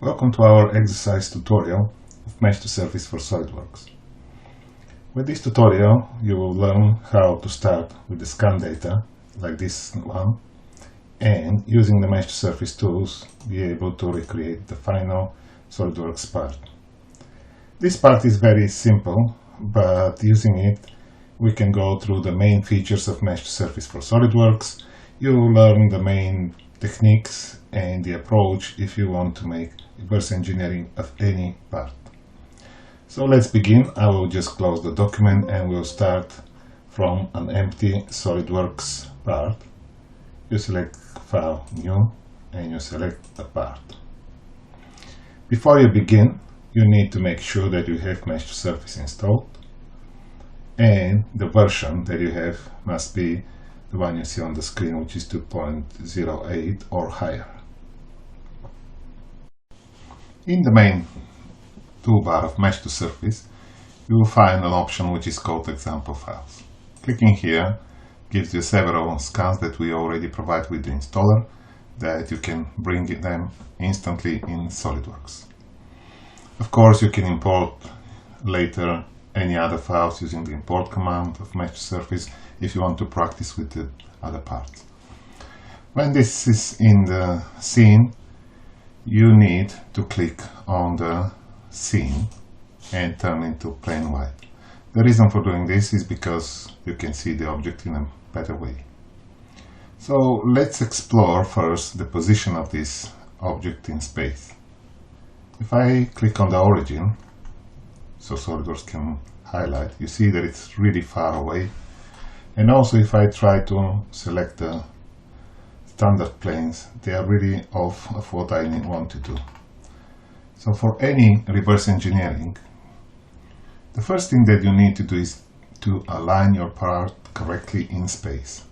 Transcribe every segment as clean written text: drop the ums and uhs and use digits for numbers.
Welcome to our exercise tutorial of Mesh2Surface for SOLIDWORKS. With this tutorial you will learn how to start with the scan data, like this one, and using the Mesh2Surface tools be able to recreate the final SOLIDWORKS part. This part is very simple, but using it we can go through the main features of Mesh2Surface for SOLIDWORKS. You will learn the main techniques and the approach if you want to make reverse engineering of any part. So let's begin. I will just close the document and we'll start from an empty SOLIDWORKS part. You select File, New, and you select a part. Before you begin, you need to make sure that you have Mesh2Surface installed, and the version that you have must be the one you see on the screen, which is 2.08 or higher. In the main toolbar of Mesh2Surface, you will find an option which is called Example Files. Clicking here gives you several scans that we already provide with the installer, that you can bring them instantly in SOLIDWORKS. Of course, you can import later any other files using the import command of Mesh2Surface if you want to practice with the other parts. When this is in the scene, you need to click on the scene and turn it to plain white. The reason for doing this is because you can see the object in a better way. So let's explore first the position of this object in space. If I click on the origin, so SOLIDWORKS can highlight, you see that it's really far away. And also if I try to select the standard planes, they are really off of what I want to do. So for any reverse engineering, the first thing that you need to do is to align your part correctly in space.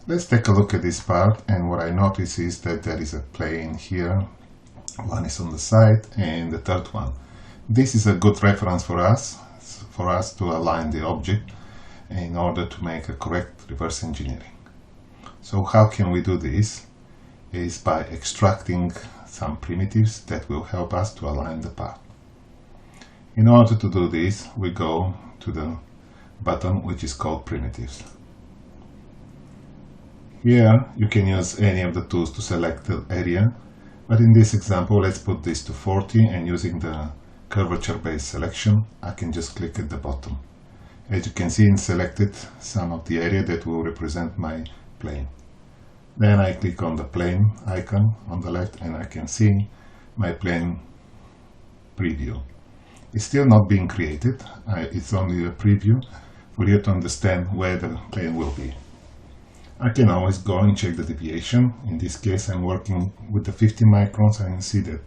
Let's take a look at this part, and what I notice is that there is a plane here, one is on the side and the third one. This is a good reference for us to align the object in order to make a correct reverse engineering. So how can we do this? Is by extracting some primitives that will help us to align the part. In order to do this, we go to the button which is called Primitives. Here you can use any of the tools to select the area, but in this example let's put this to 40, and using the curvature based selection I can just click at the bottom. As you can see, it selected some of the area that will represent my plane. Then I click on the plane icon on the left and I can see my plane preview. It's still not being created, it's only a preview for you to understand where the plane will be. I can always go and check the deviation. In this case I'm working with the 50 microns and see that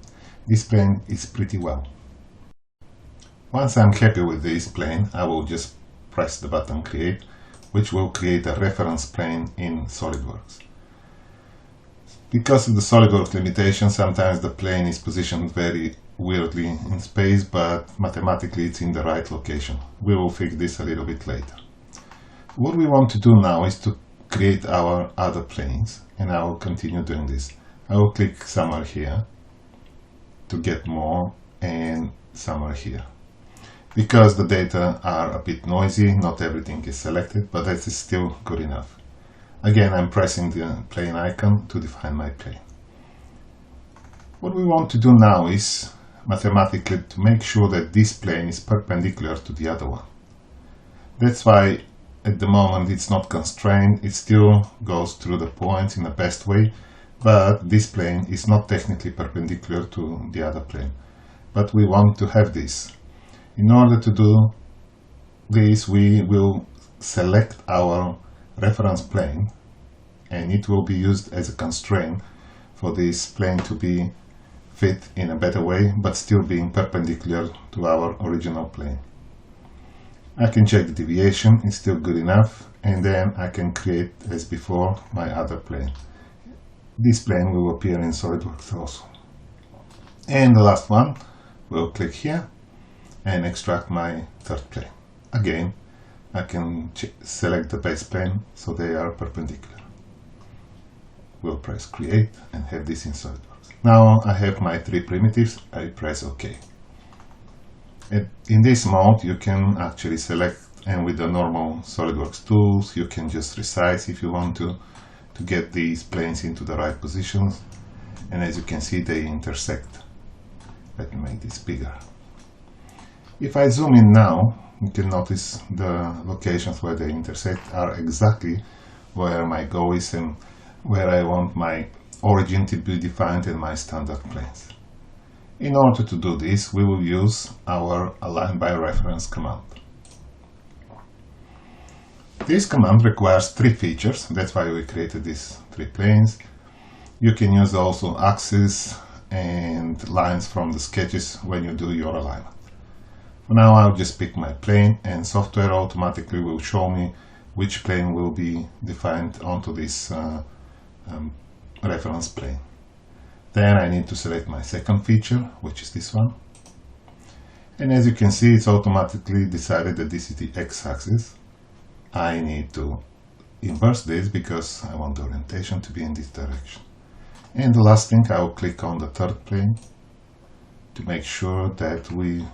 this plane is pretty well. Once I'm happy with this plane, I will just press the button Create, which will create a reference plane in SOLIDWORKS. Because of the SOLIDWORKS limitation, sometimes the plane is positioned very weirdly in space, but mathematically it's in the right location. We will fix this a little bit later. What we want to do now is to create our other planes, and I will continue doing this. I will click somewhere here to get more, and somewhere here. Because the data are a bit noisy, not everything is selected, but that is still good enough. Again, I'm pressing the plane icon to define my plane. What we want to do now is mathematically to make sure that this plane is perpendicular to the other one. That's why at the moment it's not constrained, it still goes through the points in the best way, but this plane is not technically perpendicular to the other plane. But we want to have this. In order to do this, we will select our reference plane, and it will be used as a constraint for this plane to be fit in a better way, but still being perpendicular to our original plane. I can check the deviation, it's still good enough, and then I can create, as before, my other plane. This plane will appear in SOLIDWORKS also. And the last one, we'll click here and extract my third plane. Again, I can select the base plane so they are perpendicular. We'll press create and have this in SOLIDWORKS. Now I have my three primitives. I press OK. In this mode you can actually select, and with the normal SOLIDWORKS tools you can just resize if you want to get these planes into the right positions. And as you can see, they intersect. Let me make this bigger. If I zoom in now, you can notice the locations where they intersect are exactly where my goal is and where I want my origin to be defined and my standard planes. In order to do this, we will use our align by reference command. This command requires three features. That's why we created these three planes. You can use also axes and lines from the sketches when you do your alignment. For now, I'll just pick my plane, and software automatically will show me which plane will be defined onto this reference plane. Then I need to select my second feature, which is this one. And as you can see, it's automatically decided that this is the x-axis. I need to inverse this because I want the orientation to be in this direction. And the last thing, I will click on the third plane to make sure that we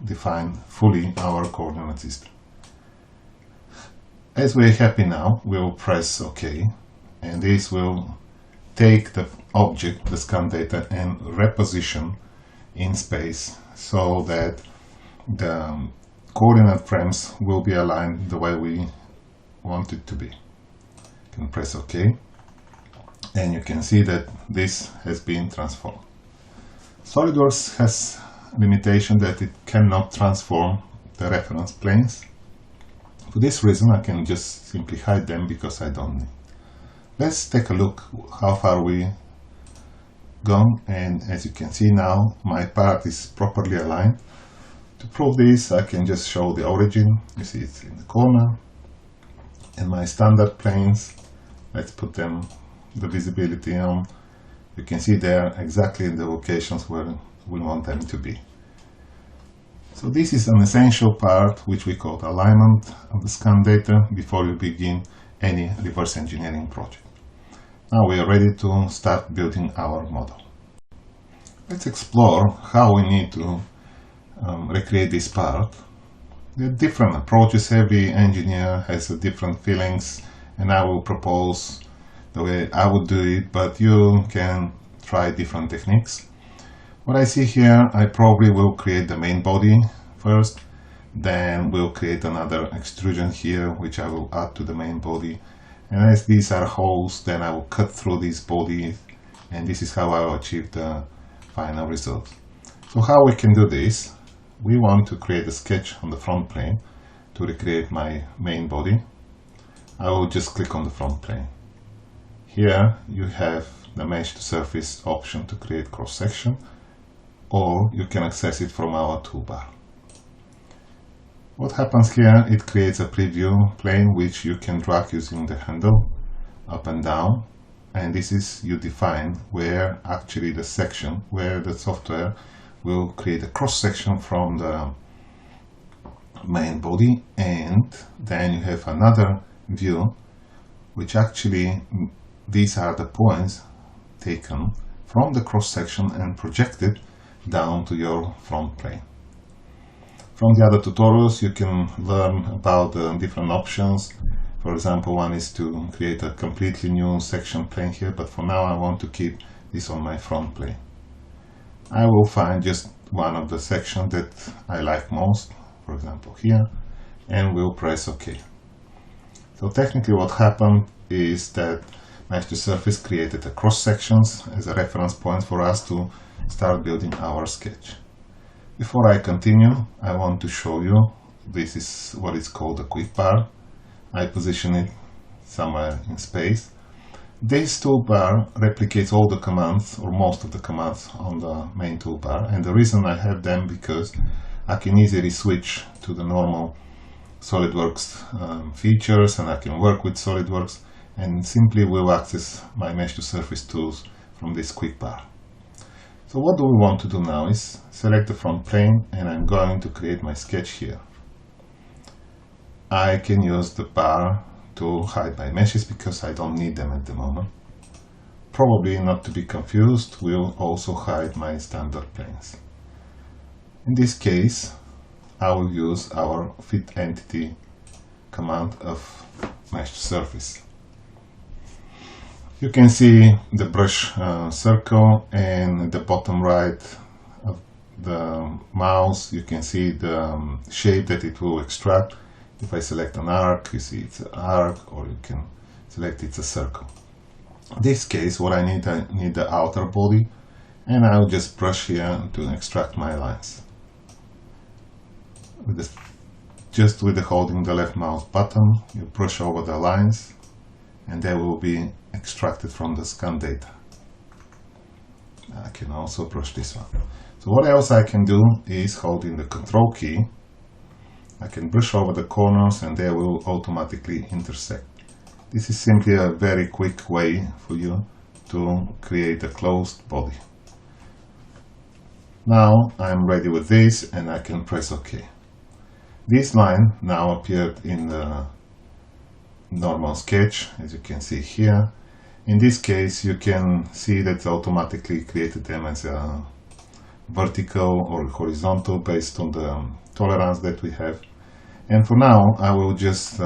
define fully our coordinate system. As we're happy now, we'll press OK, and this will take the object, the scan data, and reposition in space so that the coordinate frames will be aligned the way we want it to be. You can press OK, and you can see that this has been transformed. SOLIDWORKS has a limitation that it cannot transform the reference planes. For this reason, I can just simply hide them because I don't need. Let's take a look how far we gone, and as you can see now, my part is properly aligned. To prove this, I can just show the origin. You see it's in the corner, and my standard planes, let's put them the visibility on. You can see they're exactly in the locations where we want them to be. So this is an essential part which we call alignment of the scan data before you begin any reverse engineering project. Now we are ready to start building our model. Let's explore how we need to recreate this part. There are different approaches. Every engineer has different feelings, and I will propose the way I would do it, but you can try different techniques. What I see here, I probably will create the main body first, then we'll create another extrusion here which I will add to the main body, and as these are holes, then I will cut through these bodies, and this is how I will achieve the final result. So how we can do this? We want to create a sketch on the front plane to recreate my main body. I will just click on the front plane. Here you have the Mesh to Surface option to create cross-section, or you can access it from our toolbar. What happens here, it creates a preview plane which you can drag using the handle up and down, and this is you define where actually the section, where the software will create a cross-section from the main body, and then you have another view which actually these are the points taken from the cross-section and projected down to your front plane. From the other tutorials you can learn about the different options. For example, one is to create a completely new section plane here, but for now I want to keep this on my front plane. I will find just one of the sections that I like most, for example here, and we'll press OK. So technically what happened is that Mesh2Surface created a cross-sections as a reference point for us to start building our sketch. Before I continue, I want to show you, this is what is called a quick bar. I position it somewhere in space. This toolbar replicates all the commands, or most of the commands on the main toolbar, and the reason I have them because I can easily switch to the normal SOLIDWORKS features, and I can work with SOLIDWORKS and simply will access my Mesh2Surface tools from this quick bar. So what do we want to do now is select the front plane, and I'm going to create my sketch here. I can use the bar to hide my meshes because I don't need them at the moment. probably not to be confused, will also hide my standard planes. In this case, I will use our fit entity command of Mesh2Surface. You can see the brush circle, and at the bottom right of the mouse you can see the shape that it will extract. If I select an arc, you see it's an arc, or you can select it's a circle. In this case, what I need the outer body, and I'll just brush here to extract my lines. Just with holding the left mouse button, you brush over the lines, and they will be extracted from the scan data. I can also brush this one. So what else I can do is, holding the control key, I can brush over the corners and they will automatically intersect. This is simply a very quick way for you to create a closed body. Now I'm ready with this and I can press OK. This line now appeared in the normal sketch, as you can see here. In this case, you can see that it automatically created them as a vertical or horizontal based on the tolerance that we have. And for now, I will just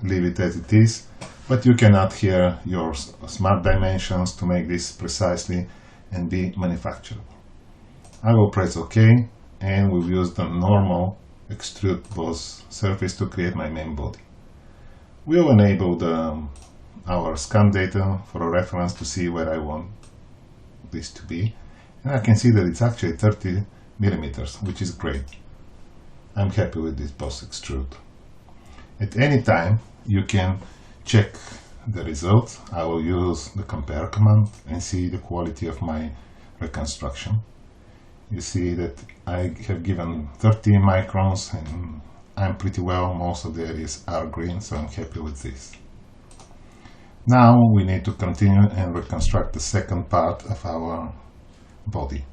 leave it as it is, but you can add here your smart dimensions to make this precisely and be manufacturable. I will press OK, and we'll use the normal extrude boss surface to create my main body. We'll enable our scan data for a reference to see where I want this to be, and I can see that it's actually 30 millimeters, which is great. I'm happy with this boss extrude. At any time you can check the results. I will use the compare command and see the quality of my reconstruction. You see that I have given 30 microns and I'm pretty well. Most of the areas are green, so I'm happy with this. Now we need to continue and reconstruct the second part of our body.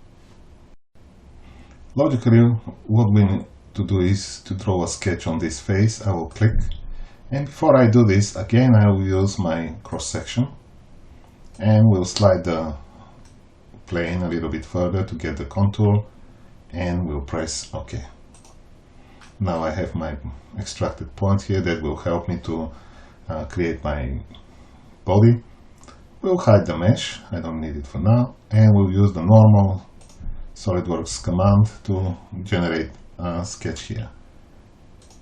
Logically, what we need to do is to draw a sketch on this face. I will click, and before I do this, again I will use my cross section and we'll slide the plane a little bit further to get the contour, and we'll press OK. Now I have my extracted point here that will help me to create my body. We'll hide the mesh, I don't need it for now, and we'll use the normal SOLIDWORKS command to generate a sketch here.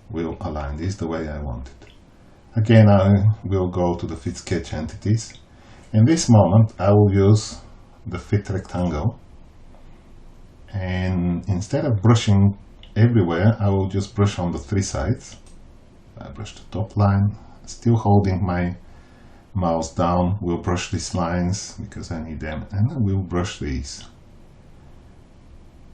We'll align this the way I want it. Again, I will go to the fit sketch entities. In this moment I will use the fit rectangle, and instead of brushing everywhere, I will just brush on the three sides. I brush the top line, still holding my mouse down. We'll brush these lines because I need them, and I will brush these.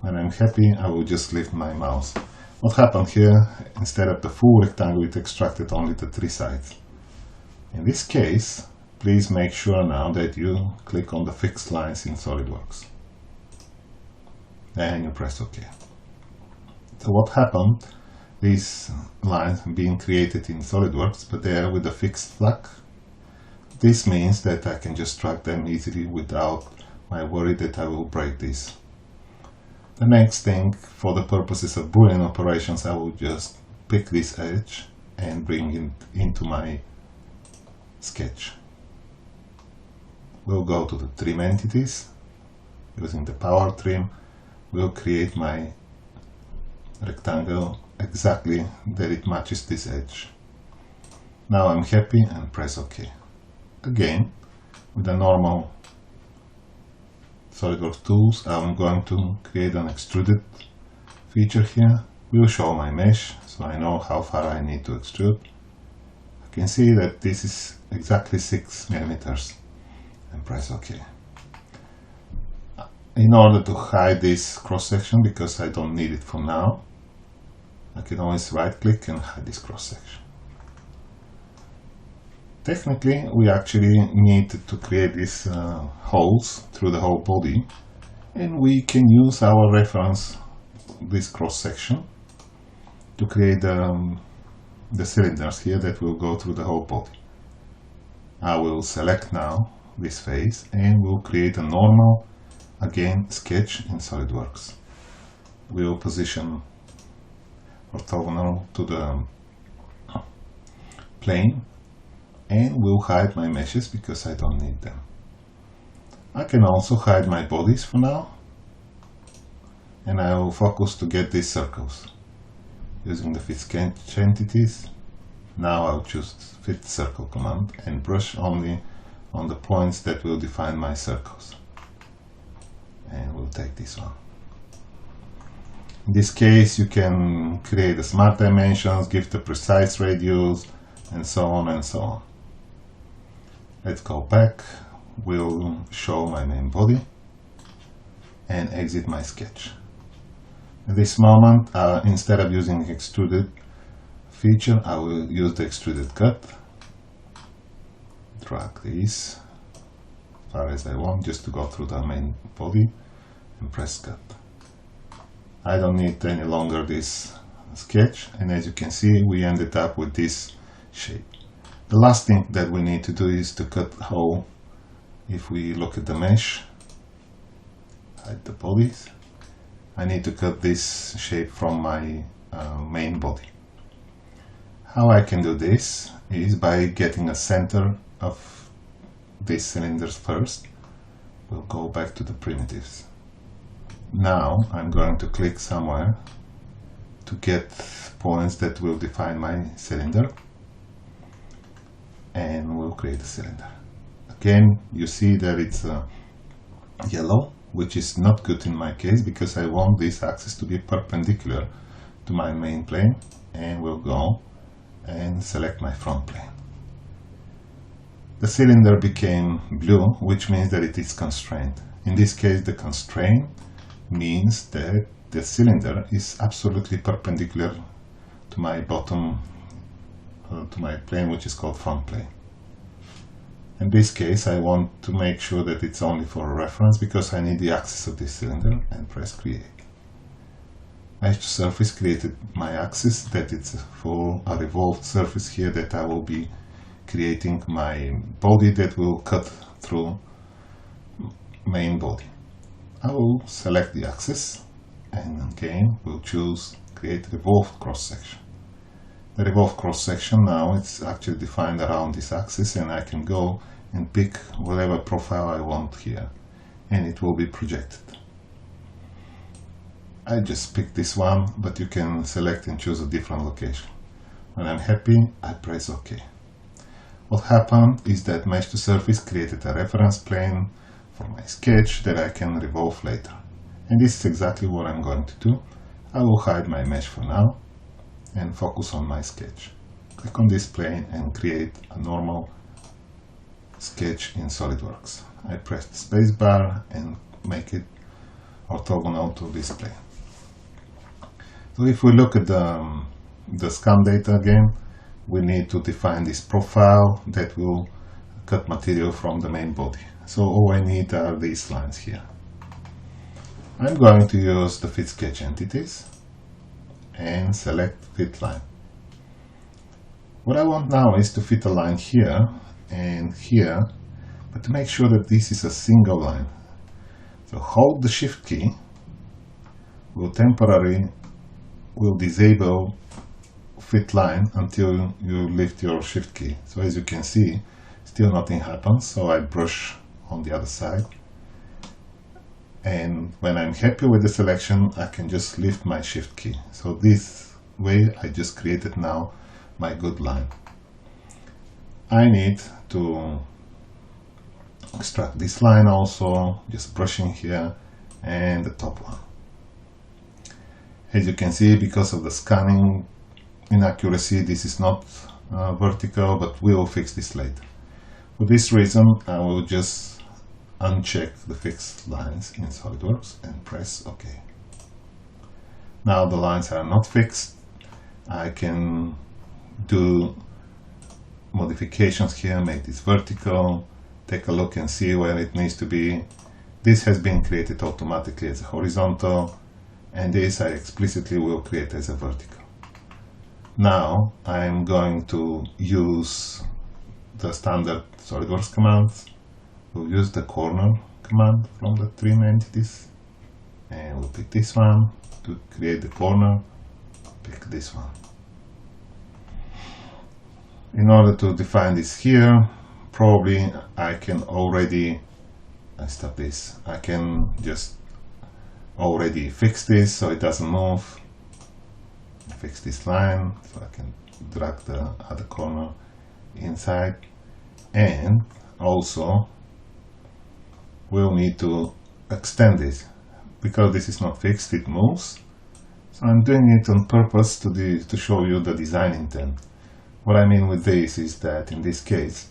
When I'm happy, I will just lift my mouse. What happened here, instead of the full rectangle, it extracted only the three sides. In this case, please make sure now that you click on the fixed lines in SOLIDWORKS. And you press OK. So what happened, these lines being created in SOLIDWORKS, but they are with a fixed flag. This means that I can just track them easily without my worry that I will break this. The next thing, for the purposes of Boolean operations, I will just pick this edge and bring it into my sketch. We'll go to the trim entities. Using the power trim, we'll create my rectangle exactly that it matches this edge. Now I'm happy and press OK. Again, with the normal SOLIDWORKS tools, I'm going to create an extruded feature here. We'll show my mesh, so I know how far I need to extrude. I can see that this is exactly 6 millimeters, and press OK. In order to hide this cross section, because I don't need it for now, I can always right click and hide this cross section. Technically, we actually need to create these holes through the whole body, and we can use our reference, this cross section, to create the cylinders here that will go through the whole body. I will select now this face and we'll create a normal, again, sketch in SOLIDWORKS. We'll position orthogonal to the plane and we'll hide my meshes because I don't need them. I can also hide my bodies for now, and I will focus to get these circles. Using the fit sketch entities, now I'll choose fit circle command and brush only on the points that will define my circles. And we'll take this one. In this case, you can create the smart dimensions, give the precise radius, and so on and so on. Let's go back. We'll show my main body and exit my sketch. At this moment, instead of using extruded feature, I will use the extruded cut. Drag this as far as I want, just to go through the main body, and press cut. I don't need any longer this sketch, and as you can see, we ended up with this shape. The last thing that we need to do is to cut the hole. If we look at the mesh, hide the bodies, I need to cut this shape from my main body. How I can do this is by getting a center of these cylinders first. We'll go back to the primitives. Now I'm going to click somewhere to get points that will define my cylinder, and we'll create a cylinder. Again, you see that it's yellow, which is not good in my case because I want this axis to be perpendicular to my main plane, and we'll go and select my front plane. The cylinder became blue, which means that it is constrained. In this case, the constraint means that the cylinder is absolutely perpendicular to my bottom, to my plane, which is called front plane. In this case, I want to make sure that it's only for reference because I need the axis of this cylinder, and press create. Mesh2Surface created my axis, that it's a revolved surface here that I will be creating my body that will cut through main body. I will select the axis and again we'll choose create revolved cross section. The revolved cross section now it's actually defined around this axis, and I can go and pick whatever profile I want here and it will be projected. I just picked this one, but you can select and choose a different location. When I'm happy, I press OK. What happened is that Mesh2Surface created a reference plane for my sketch that I can revolve later. And this is exactly what I'm going to do. I will hide my mesh for now and focus on my sketch. Click on this plane and create a normal sketch in SOLIDWORKS. I press the spacebar and make it orthogonal to this plane. So if we look at the scan data again, we need to define this profile that will cut material from the main body. So all I need are these lines here. I'm going to use the fit sketch entities and select fit line. What I want now is to fit a line here and here, but to make sure that this is a single line. So hold the shift key, will disable fit line until you lift your shift key. So as you can see, still nothing happens, so I brush on the other side. And when I'm happy with the selection, I can just lift my shift key. So this way I just created now my good line. I need to extract this line also, just brushing here, and the top one. As you can see, because of the scanning inaccuracy, this is not vertical, but we will fix this later. For this reason, I will just uncheck the fixed lines in SOLIDWORKS and press OK. Now the lines are not fixed. I can do modifications here, make this vertical, take a look and see where it needs to be. This has been created automatically as a horizontal, and this I explicitly will create as a vertical. Now I'm going to use the standard SOLIDWORKS commands We'll use the corner command from the trim entities, and we'll pick this one to create the corner, pick this one. In order to define this here, probably I can already stop this. I can just already fix this so it doesn't move. Fix this line so I can drag the other corner inside, and also we'll need to extend it because this is not fixed, it moves. So I'm doing it on purpose to show you the design intent. What I mean with this is that in this case,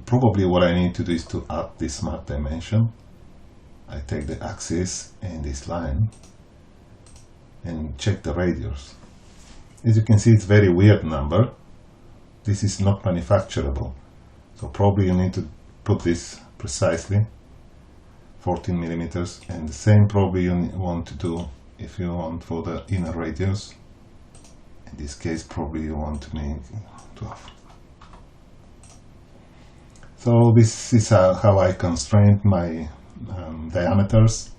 probably what I need to do is to add this smart dimension. I take the axis and this line and check the radius. As you can see, it's a very weird number. This is not manufacturable. So probably you need to put this precisely 14 millimeters, and the same probably you want to do if you want for the inner radius. In this case, probably you want to make 12. So this is how I constrain my diameters,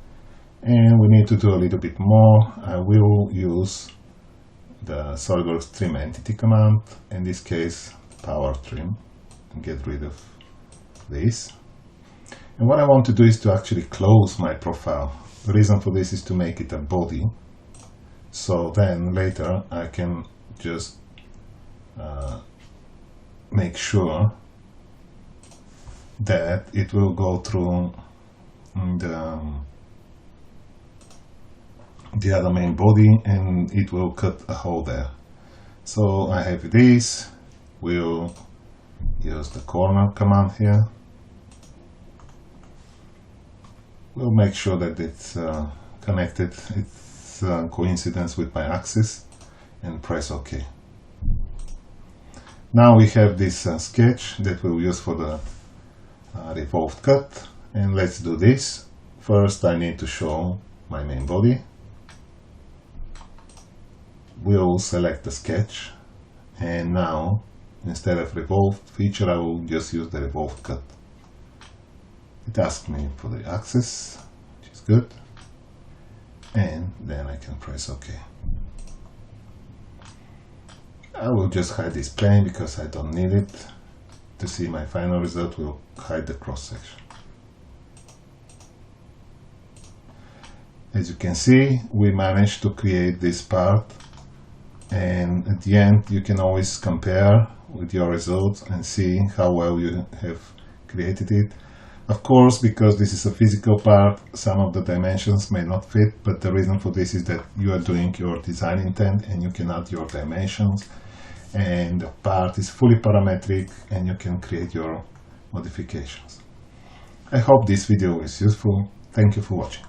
and we need to do a little bit more. I will use the SOLIDWORKS trim entity command, in this case power trim, and get rid of this. And what I want to do is to actually close my profile. The reason for this is to make it a body, so then later I can just make sure that it will go through the other main body and it will cut a hole there. So I have this. We'll use the corner command here. We'll make sure that it's connected, it's coincidence with my axis, and press OK. Now we have this sketch that we'll use for the revolved cut, and let's do this. First I need to show my main body. We'll select the sketch, and now instead of revolved feature I will just use the revolved cut. It asks me for the axis, which is good, and then I can press OK. I will just hide this plane because I don't need it. To see my final result, we'll hide the cross section. As you can see, we managed to create this part, and at the end you can always compare with your results and see how well you have created it. Of course, because this is a physical part, some of the dimensions may not fit, but the reason for this is that you are doing your design intent and you can add your dimensions, and the part is fully parametric and you can create your modifications. I hope this video is useful. Thank you for watching.